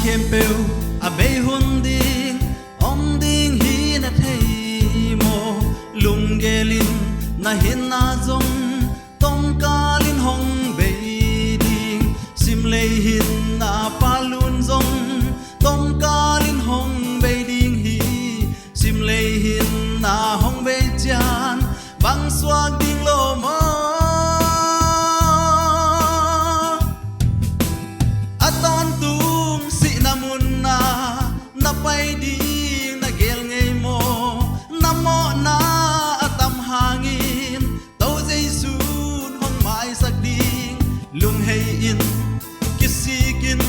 khem peu a be hun ding om ding hi na thei mo lung gelin na hin na zong tom kalin hong be ding sim lei hin na palun zong tom kalin hong be ding hi sim lei hin na hong be chan bang swag ding lo mo aton tung si namun na pai ding na gel ngei mo namo na atam hangin tau jesu hong mai sak ding lung hei in kisikin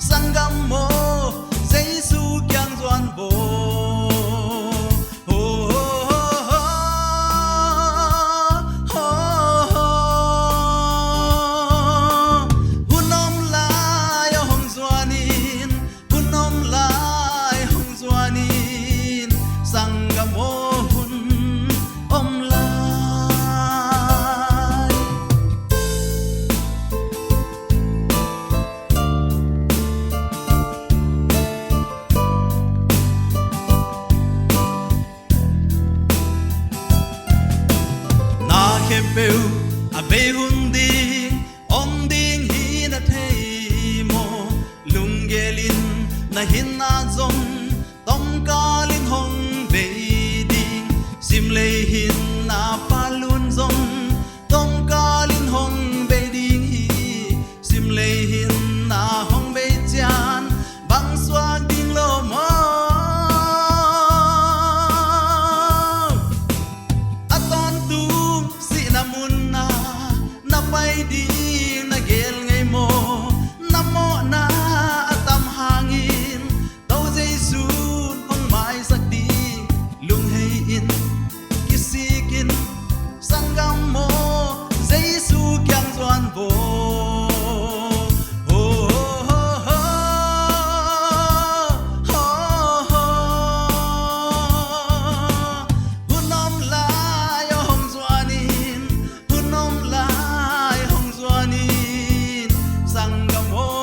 sangam mo jesu kyang zuan bo peu a be hun ding om ding hi na thei mo lung gelin na hin na zong tom kalin hong be ding sim lei hin na palun zong tom kalin hong be ding hi sim lei hin na hong be chan bang swag ding lo mo aton tu namun na pai di na gel ngei mo namo na atam hangin tau jesu hong mai sak di lung hei in kisikin sangam mo jesu kyang zuan bo sangamo